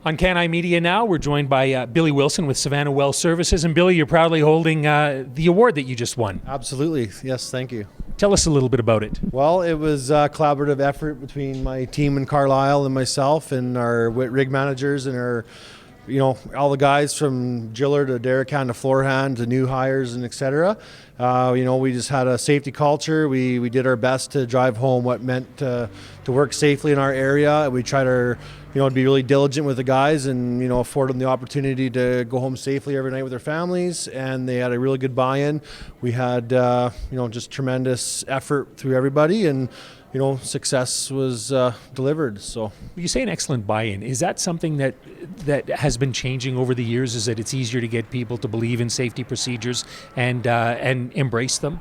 On Can Media now, we're joined by Billy Wilson with Savanna Well Services. And Billy, you're proudly holding the award that you just won. Absolutely. Yes, thank you. Tell us a little bit about it. Well, it was a collaborative effort between my team in Carlisle and myself and our rig managers and our, all the guys from driller to derrick hand to floor hand to new hires and et cetera. We just had a safety culture. We did our best to drive home what meant to work safely in our area. We tried to be really diligent with the guys and, afford them the opportunity to go home safely every night with their families. And they had a really good buy-in. We had, just tremendous effort through everybody, and, success was delivered. So you say an excellent buy-in. Is that something that has been changing over the years? Is that it's easier to get people to believe in safety procedures and embrace them?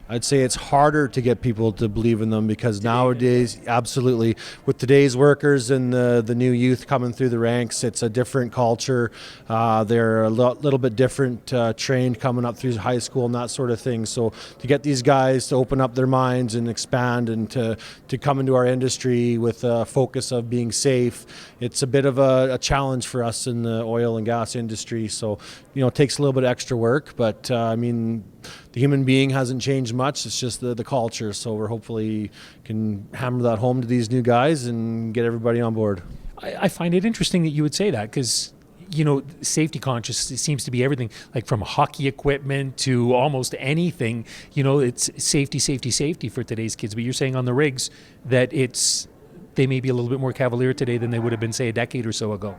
I'd say it's harder to get people to believe in them because nowadays, absolutely, with today's workers and the new youth coming through the ranks, it's a different culture. They're a little bit different trained coming up through high school and that sort of thing. So to get these guys to open up their minds and expand and to come into our industry with a focus of being safe, it's a bit of a challenge for us in the oil and gas industry. So, it takes a little bit of extra work, but the human being hasn't changed much. It's just the culture. So we're hopefully can hammer that home to these new guys and get everybody on board. I find it interesting that you would say that because, safety conscious seems to be everything, like from hockey equipment to almost anything. It's safety for today's kids. But you're saying on the rigs that they may be a little bit more cavalier today than they would have been, say, a decade or so ago.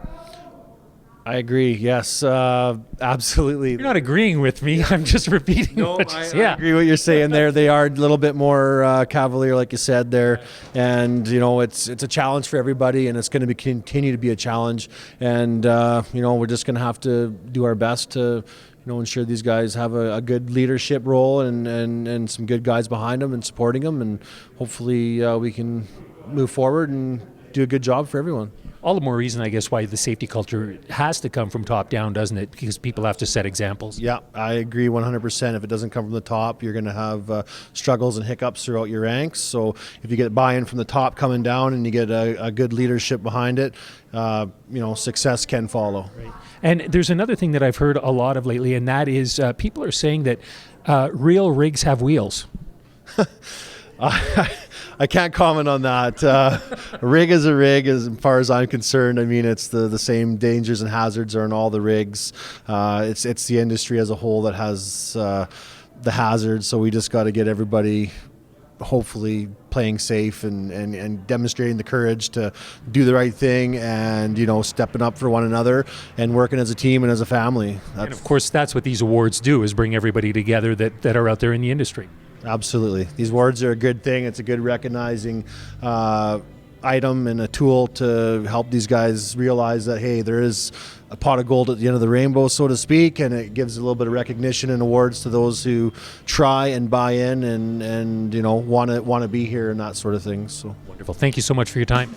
I agree. Yes, absolutely. You're not agreeing with me. I'm just repeating. No, I agree what you're saying there. They are a little bit more cavalier, like you said there, and it's a challenge for everybody, and it's going to continue to be a challenge. And we're just going to have to do our best to ensure these guys have a good leadership role and some good guys behind them and supporting them, and hopefully we can move forward and do a good job for everyone. All the more reason, I guess, why the safety culture has to come from top down, doesn't it? Because people have to set examples. Yeah, I agree 100%. If it doesn't come from the top, you're going to have struggles and hiccups throughout your ranks. So if you get buy-in from the top coming down and you get a good leadership behind it, success can follow. Right. And there's another thing that I've heard a lot of lately, and that is people are saying that real rigs have wheels. I can't comment on that. A rig is a rig, as far as I'm concerned. I mean, it's the same dangers and hazards are in all the rigs. It's the industry as a whole that has the hazards. So we just got to get everybody, hopefully, playing safe and demonstrating the courage to do the right thing and stepping up for one another and working as a team and as a family. And of course, that's what these awards do: is bring everybody together that are out there in the industry. Absolutely. These awards are a good thing. It's a good recognizing item and a tool to help these guys realize that, hey, there is a pot of gold at the end of the rainbow, so to speak, and it gives a little bit of recognition and awards to those who try and buy in and want to be here and that sort of thing. So wonderful. Thank you so much for your time.